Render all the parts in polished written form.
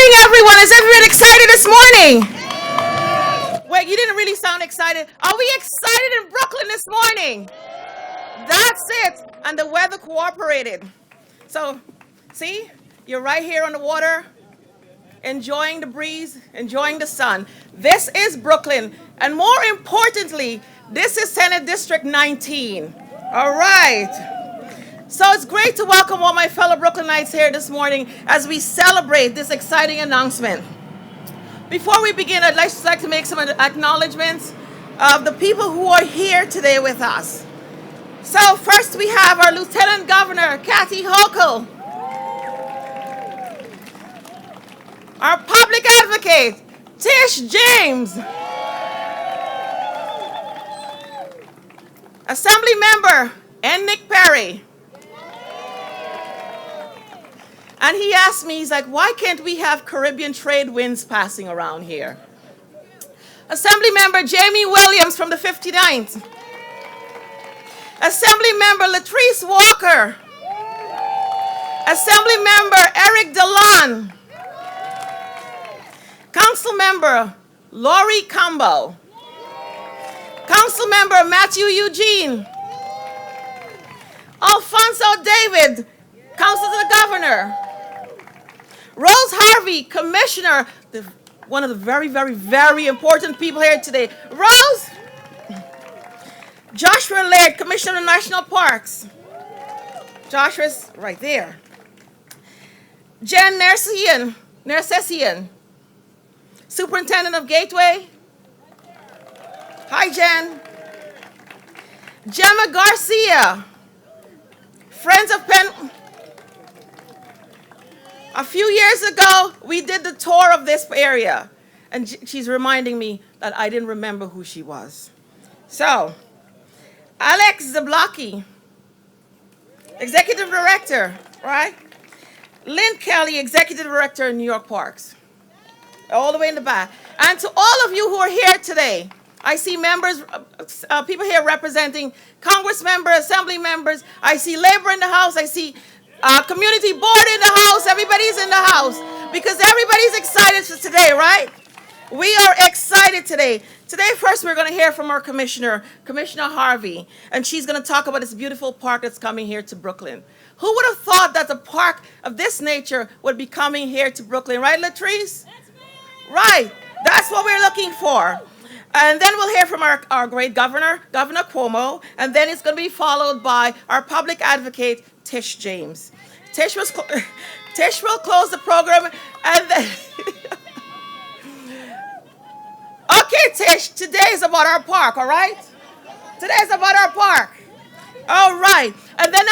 morning, everyone. Is everyone excited this morning? Wait, you didn't really sound excited. Are we excited in Brooklyn this morning? That's it. And the weather cooperated. So, see, you're right here on the water, enjoying the breeze, enjoying the sun. This is Brooklyn. And more importantly, this is Senate District 19. All right. So it's great to welcome all my fellow Brooklynites here this morning as we celebrate this exciting announcement. Before we begin, I'd like to make some acknowledgments of the people who are here today with us. So first we have our Lieutenant Governor, Kathy Hochul. Our Public Advocate, Tish James. Assembly Member, Nick Perry. And he asked me, he's like, why can't we have Caribbean trade winds passing around here? Assembly Member Jamie Williams from the 59th. Assembly Member Latrice Walker. Assembly Member Eric Delan. Council Member Laurie Combo. Council Member Matthew Eugene. Alfonso David, Council to the Governor. Rose Harvey, Commissioner, one of the very, very, very important people here today. Rose. Joshua Laird, Commissioner of National Parks. Joshua's right there. Jen Nersessian, Superintendent of Gateway. Hi, Jen. Gemma Garcia, Friends of Penn. A few years ago, we did the tour of this area, and she's reminding me that I didn't remember who she was. So, Alex Zablocki, Executive Director, right? Lynn Kelly, Executive Director in New York Parks, all the way in the back. And to all of you who are here today, I see members, people here representing Congress members, Assembly members. I see labor in the house. I see community board in the house. Everybody's in the house because everybody's excited for today, right? We are excited today. Today, first, we're going to hear from our commissioner, Commissioner Harvey, and she's going to talk about this beautiful park that's coming here to Brooklyn. Who would have thought that a park of this nature would be coming here to Brooklyn, right, Latrice? That's me. Right. That's what we're looking for. And then we'll hear from our great governor, Governor Cuomo, and then it's going to be followed by our public advocate, Tish James. Tish will close the program, and then okay, Tish, today is about our park, all right? Today is about our park. All right. And then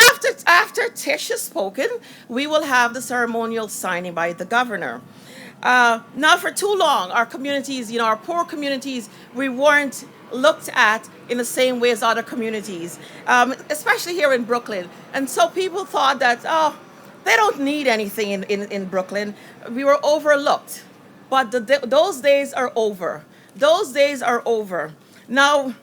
after Tish has spoken, we will have the ceremonial signing by the governor. Not for too long, our communities, our poor communities, we weren't looked at in the same way as other communities, especially here in Brooklyn. And so people thought that, they don't need anything in Brooklyn. We were overlooked. But those days are over. Those days are over. Now,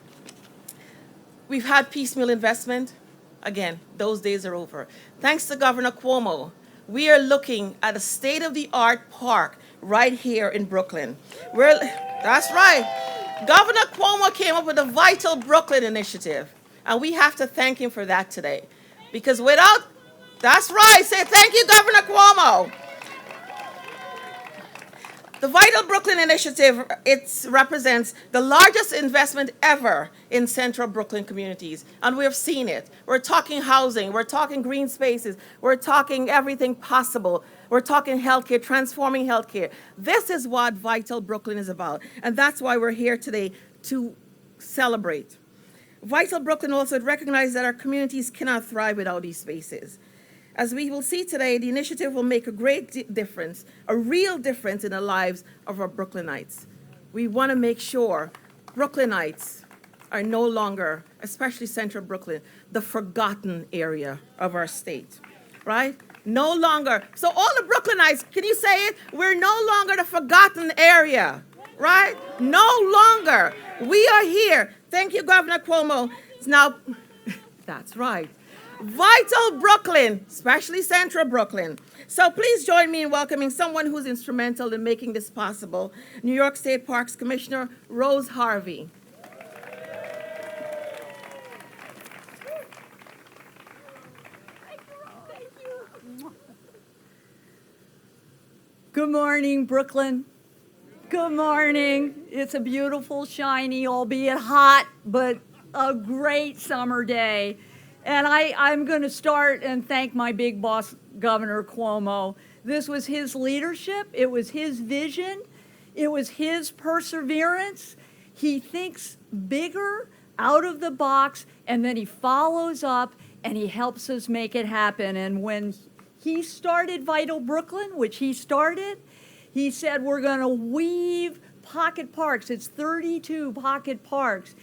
we've had piecemeal investment. Again, those days are over. Thanks to Governor Cuomo, we are looking at a state-of-the-art park right here in Brooklyn. That's right. Governor Cuomo came up with the Vital Brooklyn initiative, and we have to thank him for that today. Because that's right, say thank you, Governor Cuomo. The Vital Brooklyn initiative, it represents the largest investment ever in central Brooklyn communities, and we have seen it. We're talking housing, we're talking green spaces, we're talking everything possible. We're talking healthcare, transforming healthcare. This is what Vital Brooklyn is about, and that's why we're here today to celebrate. Vital Brooklyn also recognizes that our communities cannot thrive without these spaces. As we will see today, the initiative will make a great difference, a real difference in the lives of our Brooklynites. We want to make sure Brooklynites are no longer, especially central Brooklyn, the forgotten area of our state, right? No longer. So all the Brooklynites, can you say it? We're no longer the forgotten area, right? No longer. We are here. Thank you, Governor Cuomo. It's now, that's right. Vital Brooklyn, especially Central Brooklyn. So please join me in welcoming someone who's instrumental in making this possible, New York State Parks Commissioner Rose Harvey. Good morning, Brooklyn. Good morning. It's a beautiful, shiny, albeit hot, but a great summer day. And I'm going to start and thank my big boss, Governor Cuomo. This was his leadership. It was his vision. It was his perseverance. He thinks bigger, out of the box, and then he follows up and he helps us make it happen. And when he started Vital Brooklyn, which he started, he said we're going to weave pocket parks. It's 32 pocket parks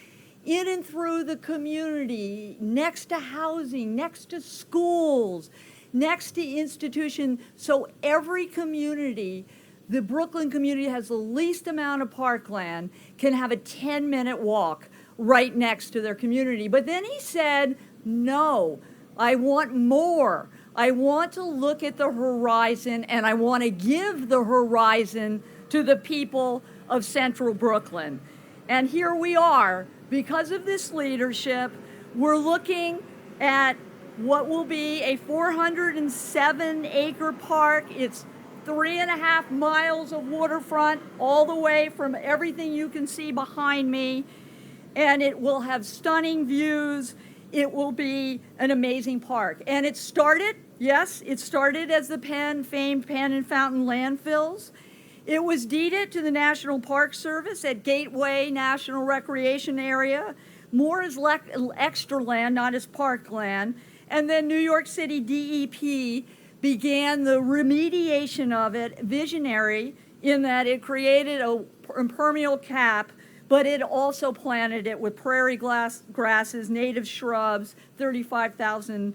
in and through the community, next to housing, next to schools, next to institutions. So every community, the Brooklyn community has the least amount of parkland, can have a 10-minute walk right next to their community. But then he said, no, I want more. I want to look at the horizon, and I want to give the horizon to the people of Central Brooklyn. And here we are. Because of this leadership, we're looking at what will be a 407-acre park. It's 3.5 miles of waterfront all the way from everything you can see behind me. And it will have stunning views. It will be an amazing park. And it started, yes, it started as the famed Penn and Fountain landfills. It was deeded to the National Park Service at Gateway National Recreation Area, more as extra land, not as park land. And then New York City DEP began the remediation of it, visionary, in that it created an impermeable cap, but it also planted it with prairie grasses, native shrubs, 35,000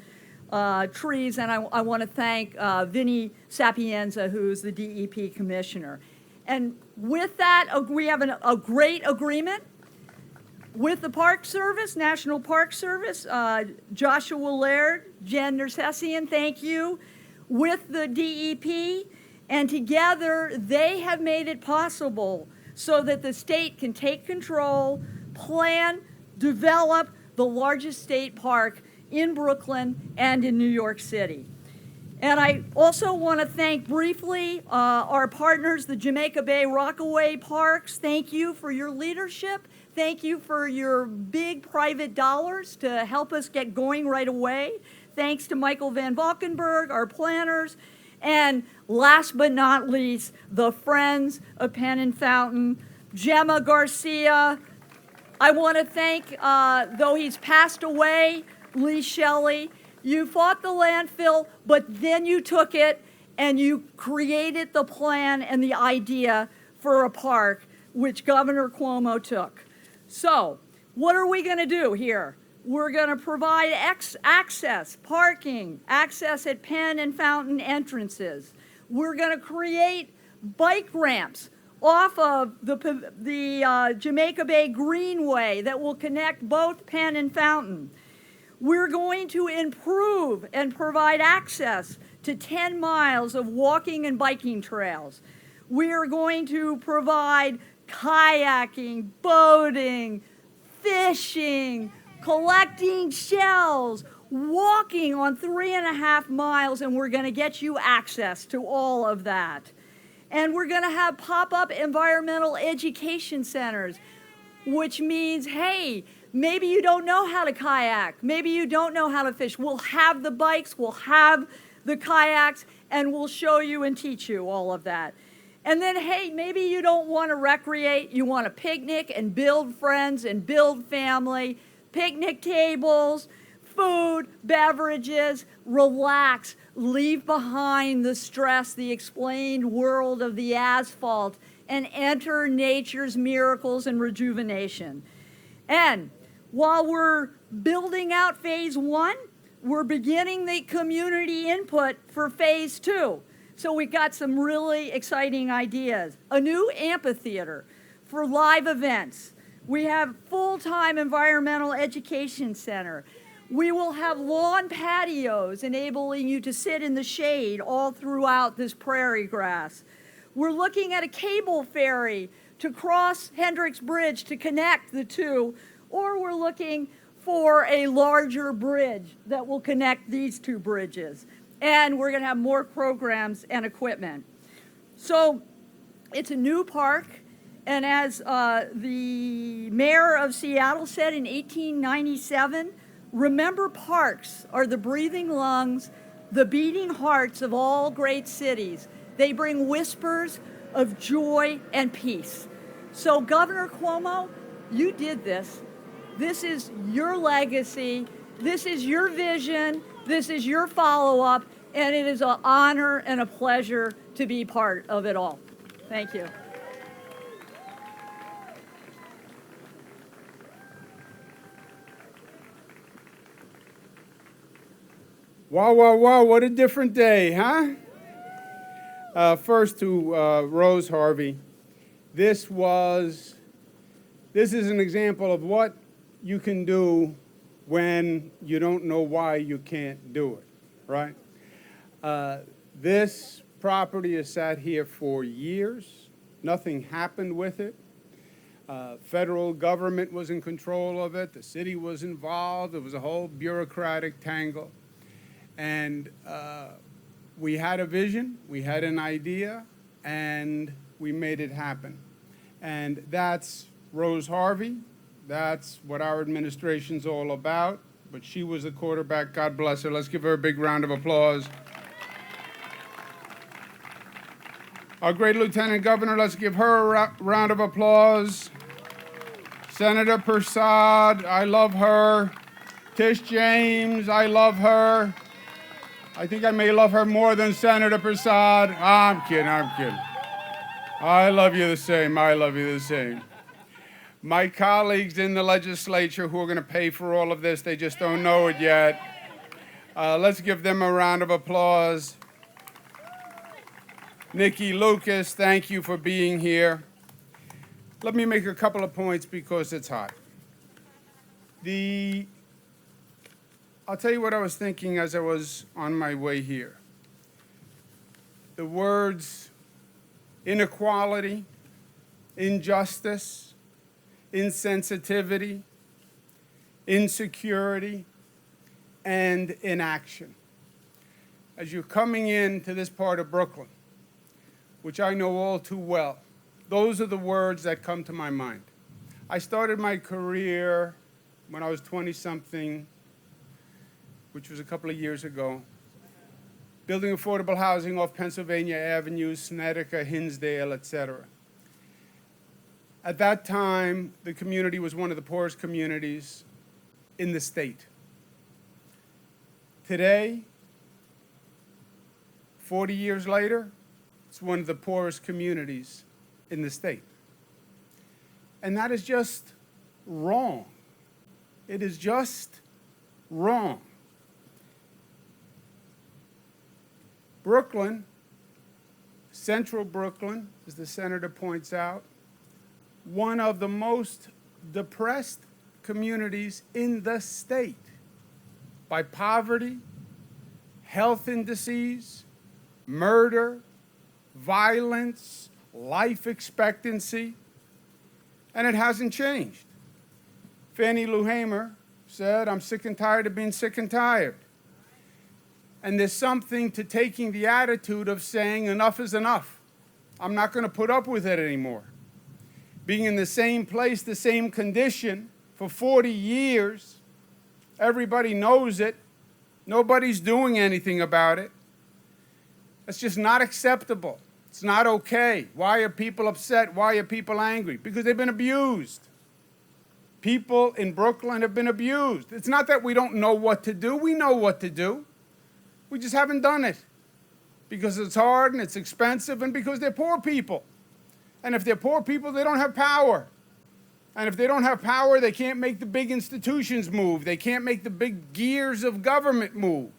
trees, and I want to thank Vinnie Sapienza, who's the DEP commissioner. And with that, we have a great agreement with the Park Service, National Park Service, Joshua Laird, Jen Nersessian, thank you, with the DEP, and together they have made it possible so that the state can take control, plan, develop the largest state park in Brooklyn and in New York City. And I also want to thank briefly our partners, the Jamaica Bay Rockaway Parks. Thank you for your leadership. Thank you for your big private dollars to help us get going right away. Thanks to Michael Van Valkenburg, our planners. And last but not least, the Friends of Penn and Fountain, Gemma Garcia. I want to thank, though he's passed away, Lee Shelley, you fought the landfill, but then you took it and you created the plan and the idea for a park, which Governor Cuomo took. So, what are we going to do here? We're going to provide access, parking, access at Penn and Fountain entrances. We're going to create bike ramps off of the Jamaica Bay Greenway that will connect both Penn and Fountain. We're going to improve and provide access to 10 miles of walking and biking trails. We are going to provide kayaking, boating, fishing, collecting shells, walking on 3.5 miles, and we're going to get you access to all of that. And we're going to have pop-up environmental education centers, which means, hey, maybe you don't know how to kayak. Maybe you don't know how to fish. We'll have the bikes, we'll have the kayaks, and we'll show you and teach you all of that. And then, hey, maybe you don't want to recreate. You want to picnic and build friends and build family. Picnic tables, food, beverages, relax. Leave behind the stress, the explained world of the asphalt, and enter nature's miracles and rejuvenation. And while we're building out phase 1, we're beginning the community input for phase 2. So we got some really exciting ideas. A new amphitheater for live events. We have full-time environmental education center. We will have lawn patios enabling you to sit in the shade all throughout this prairie grass. We're looking at a cable ferry to cross Hendricks Bridge to connect the two, or we're looking for a larger bridge that will connect these two bridges. And we're going to have more programs and equipment. So it's a new park, and as the mayor of Seattle said in 1897, remember, parks are the breathing lungs, the beating hearts of all great cities. They bring whispers of joy and peace. So Governor Cuomo, you did this. This is your legacy. This is your vision. This is your follow-up, and it is an honor and a pleasure to be part of it all. Thank you. Wow, wow, wow, what a different day, huh? First to Rose Harvey. This is an example of what you can do when you don't know why you can't do it, right? This property has sat here for years. Nothing happened with it. Federal government was in control of it. The city was involved. It was a whole bureaucratic tangle. And we had a vision, we had an idea, and we made it happen. And that's Rose Harvey. That's what our administration's all about. But she was the quarterback. God bless her. Let's give her a big round of applause. Our great Lieutenant Governor, let's give her a round of applause. Senator Prasad, I love her. Tish James, I love her. I think I may love her more than Senator Prasad. I'm kidding. I love you the same. I love you the same. My colleagues in the legislature who are going to pay for all of this, they just don't know it yet. Let's give them a round of applause. Nikki Lucas, thank you for being here. Let me make a couple of points because it's hot. I'll tell you what I was thinking as I was on my way here. The words inequality, injustice, insensitivity, insecurity, and inaction. As you're coming into this part of Brooklyn, which I know all too well, those are the words that come to my mind. I started my career when I was 20-something, which was a couple of years ago, building affordable housing off Pennsylvania Avenue, Snedeker, Hinsdale, etc. At that time, the community was one of the poorest communities in the state. Today, 40 years later, it's one of the poorest communities in the state. And that is just wrong. It is just wrong. Brooklyn, central Brooklyn, as the senator points out, one of the most depressed communities in the state by poverty, health indices, murder, violence, life expectancy, and it hasn't changed. Fannie Lou Hamer said, "I'm sick and tired of being sick and tired." And there's something to taking the attitude of saying enough is enough. I'm not going to put up with it anymore. Being in the same place, the same condition for 40 years, everybody knows it. Nobody's doing anything about it. It's just not acceptable. It's not okay. Why are people upset? Why are people angry? Because they've been abused. People in Brooklyn have been abused. It's not that we don't know what to do. We know what to do. We just haven't done it because it's hard and it's expensive and because they're poor people. And if they're poor people, they don't have power. And if they don't have power, they can't make the big institutions move. They can't make the big gears of government move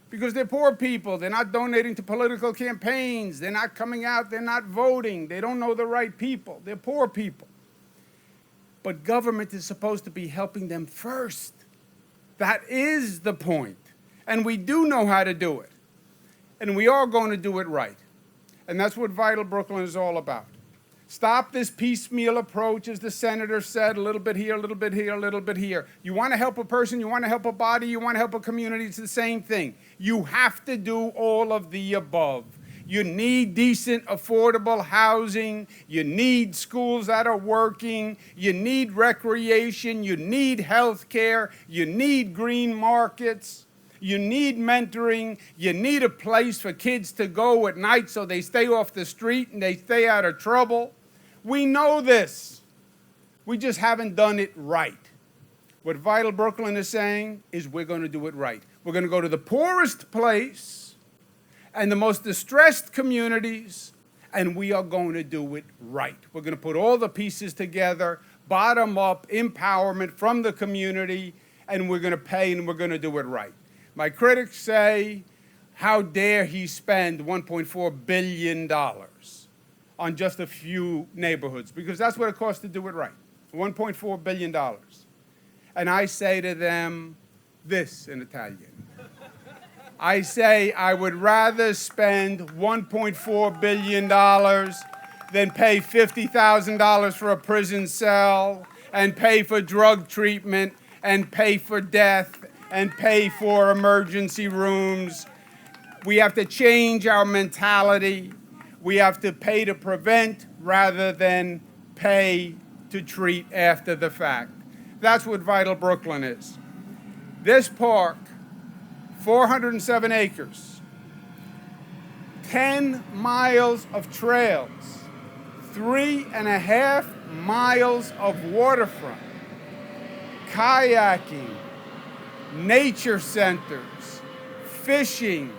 because they're poor people. They're not donating to political campaigns. They're not coming out. They're not voting. They don't know the right people. They're poor people. But government is supposed to be helping them first. That is the point. And we do know how to do it. And we are going to do it right. And that's what Vital Brooklyn is all about. Stop this piecemeal approach, as the senator said, a little bit here, a little bit here, a little bit here. You want to help a person, you want to help a body, you want to help a community, it's the same thing. You have to do all of the above. You need decent, affordable housing. You need schools that are working. You need recreation. You need health care. You need green markets. You need mentoring. You need a place for kids to go at night so they stay off the street and they stay out of trouble. We know this. We just haven't done it right. What Vital Brooklyn is saying is we're going to do it right. We're going to go to the poorest place and the most distressed communities, and we are going to do it right. We're going to put all the pieces together, bottom-up empowerment from the community, and we're going to pay and we're going to do it right. My critics say, how dare he spend $1.4 billion on just a few neighborhoods, because that's what it costs to do it right, $1.4 billion. And I say to them this in Italian. I say I would rather spend $1.4 billion than pay $50,000 for a prison cell and pay for drug treatment and pay for death and pay for emergency rooms. We have to change our mentality. We have to pay to prevent rather than pay to treat after the fact. That's what Vital Brooklyn is. This park, 407 acres, 10 miles of trails, 3.5 miles of waterfront, kayaking, nature centers, fishing,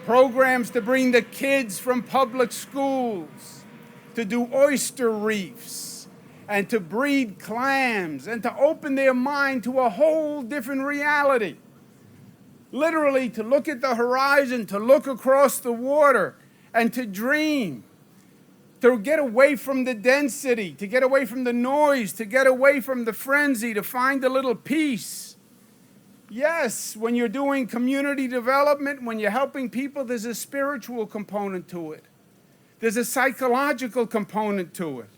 programs to bring the kids from public schools, to do oyster reefs, and to breed clams, and to open their mind to a whole different reality. Literally, to look at the horizon, to look across the water, and to dream, to get away from the density, to get away from the noise, to get away from the frenzy, to find a little peace. Yes, when you're doing community development, when you're helping people, there's a spiritual component to it. There's a psychological component to it.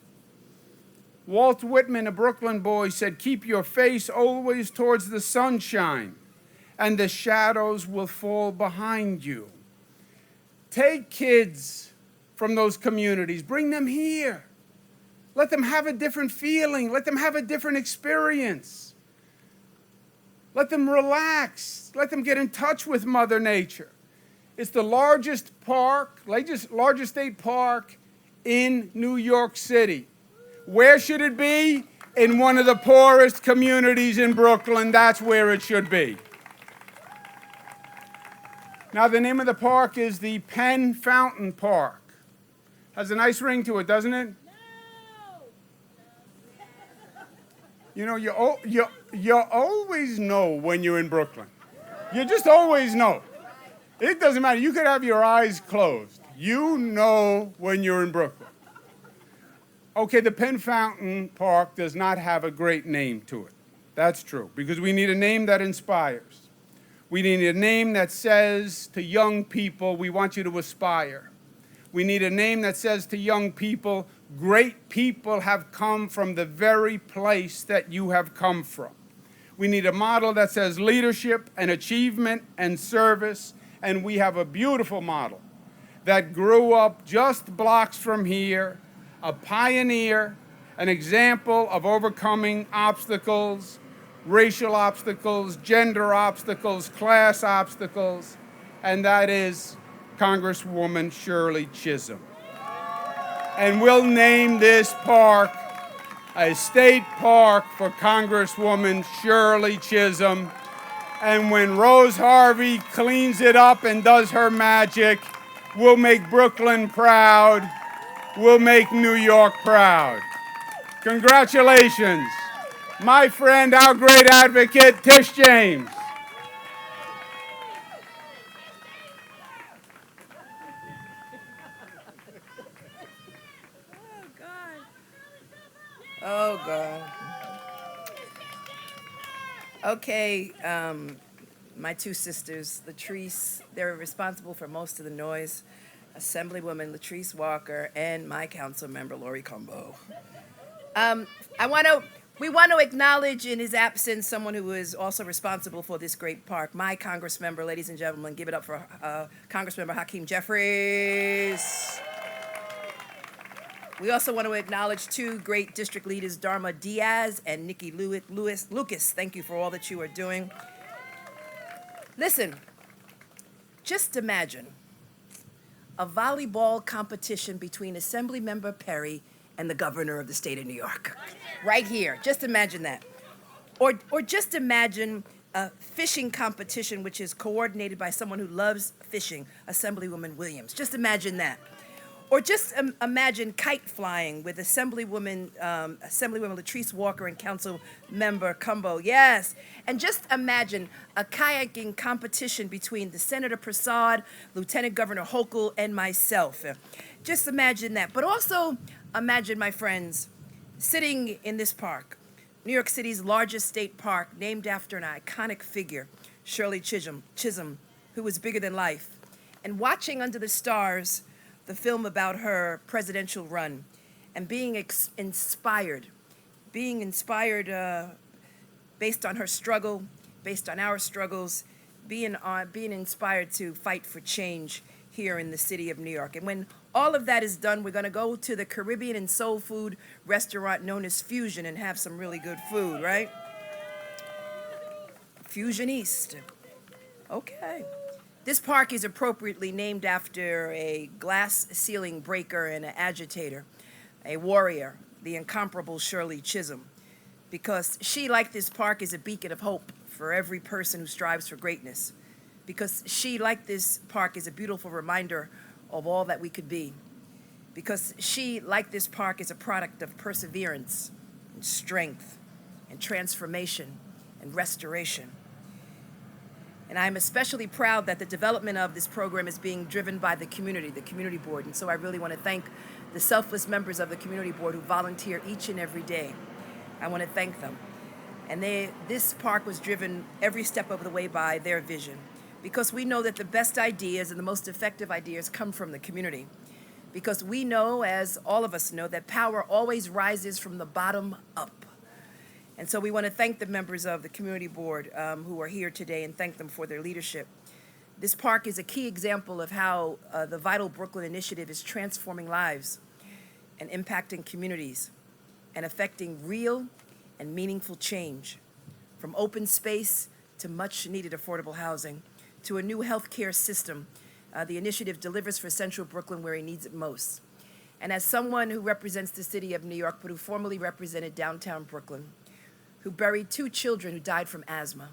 Walt Whitman, a Brooklyn boy, said, keep your face always towards the sunshine, and the shadows will fall behind you. Take kids from those communities, bring them here. Let them have a different feeling. Let them have a different experience. Let them relax. Let them get in touch with Mother Nature. It's the largest park, largest state park in New York City. Where should it be? In one of the poorest communities in Brooklyn. That's where it should be. Now, the name of the park is the Penn Fountain Park. Has a nice ring to it, doesn't it? You know, you always know when you're in Brooklyn. You just always know. It doesn't matter. You could have your eyes closed. You know when you're in Brooklyn. Okay, the Penn Fountain Park does not have a great name to it. That's true, because we need a name that inspires. We need a name that says to young people, we want you to aspire. We need a name that says to young people, great people have come from the very place that you have come from. We need a model that says leadership and achievement and service, and we have a beautiful model that grew up just blocks from here, a pioneer, an example of overcoming obstacles, racial obstacles, gender obstacles, class obstacles, and that is Congresswoman Shirley Chisholm. And we'll name this park a state park for Congresswoman Shirley Chisholm. And when Rose Harvey cleans it up and does her magic, we'll make Brooklyn proud. We'll make New York proud. Congratulations, my friend, our great advocate, Tish James. Oh, God. Okay, my two sisters, Latrice, they're responsible for most of the noise. Assemblywoman Latrice Walker and my council member Lori Combo. Um, I want to. We want to acknowledge in his absence someone who is also responsible for this great park. My Congress member, ladies and gentlemen, give it up for Congressmember Hakeem Jeffries. We also want to acknowledge two great district leaders, Dharma Diaz and Nikki Lucas. Thank you for all that you are doing. Listen, just imagine a volleyball competition between Assemblymember Perry and the governor of the state of New York. Right here. Just imagine that. Or just imagine a fishing competition which is coordinated by someone who loves fishing, Assemblywoman Williams. Just imagine that. Or just imagine kite flying with Assemblywoman Latrice Walker and Council Member Cumbo. Yes. And just imagine a kayaking competition between the Senator Prasad, Lieutenant Governor Hochul, and myself. Just imagine that. But also imagine, my friends, sitting in this park, New York City's largest state park, named after an iconic figure, Shirley Chisholm, who was bigger than life, and watching under the stars the film about her presidential run, and being inspired based on her struggle, based on our struggles, being inspired to fight for change here in the city of New York. And when all of that is done, we're going to go to the Caribbean and soul food restaurant known as Fusion and have some really good food, right? Fusion East. Okay. This park is appropriately named after a glass ceiling breaker and an agitator, a warrior, the incomparable Shirley Chisholm, because she, like this park, is a beacon of hope for every person who strives for greatness, because she, like this park, is a beautiful reminder of all that we could be, because she, like this park, is a product of perseverance and strength and transformation and restoration. And I'm especially proud that the development of this program is being driven by the community board. And so I really want to thank the selfless members of the community board who volunteer each and every day. I want to thank them. And this park was driven every step of the way by their vision, because we know that the best ideas and the most effective ideas come from the community. Because we know, as all of us know, that power always rises from the bottom up. And so we want to thank the members of the community board who are here today and thank them for their leadership. This park is a key example of how the Vital Brooklyn Initiative is transforming lives and impacting communities and affecting real and meaningful change, from open space to much needed affordable housing to a new healthcare system. The initiative delivers for Central Brooklyn where it needs it most. And as someone who represents the city of New York, but who formerly represented downtown Brooklyn, who buried two children who died from asthma.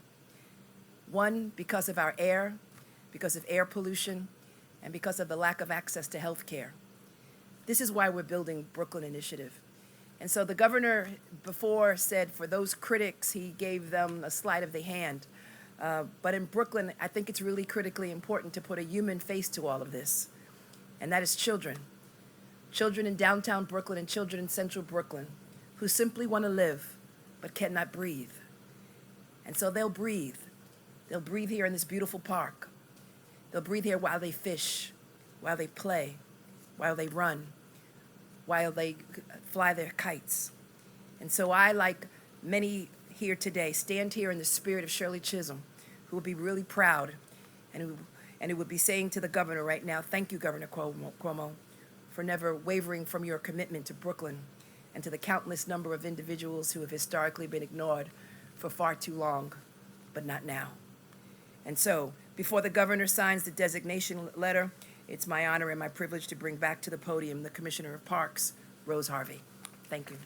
One because of our air, because of air pollution, and because of the lack of access to health care. This is why we're building Brooklyn Initiative. And so the governor before said for those critics, he gave them a sleight of the hand. But in Brooklyn, I think it's really critically important to put a human face to all of this. And that is children. Children in downtown Brooklyn and children in central Brooklyn who simply want to live but cannot breathe. And so they'll breathe. They'll breathe here in this beautiful park. They'll breathe here while they fish, while they play, while they run, while they fly their kites. And so I, like many here today, stand here in the spirit of Shirley Chisholm, who will be really proud and who would be saying to the governor right now, thank you, Governor Cuomo, for never wavering from your commitment to Brooklyn and to the countless number of individuals who have historically been ignored for far too long, but not now. And so, before the governor signs the designation letter, it's my honor and my privilege to bring back to the podium the Commissioner of Parks, Rose Harvey. Thank you.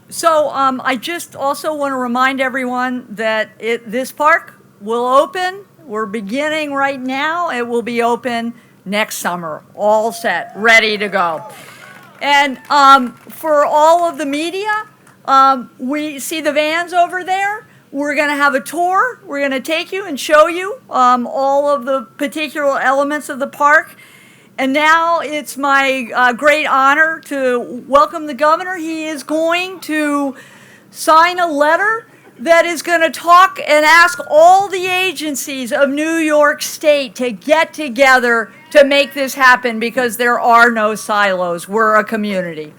So I just also want to remind everyone that this park will open. We're beginning right now. It will be open next summer, all set, ready to go. And for all of the media, we see the vans over there. We're going to have a tour. We're going to take you and show you all of the particular elements of the park. And now it's my great honor to welcome the governor. He is going to sign a letter that is going to talk and ask all the agencies of New York State to get together to make this happen, because there are no silos. We're a community.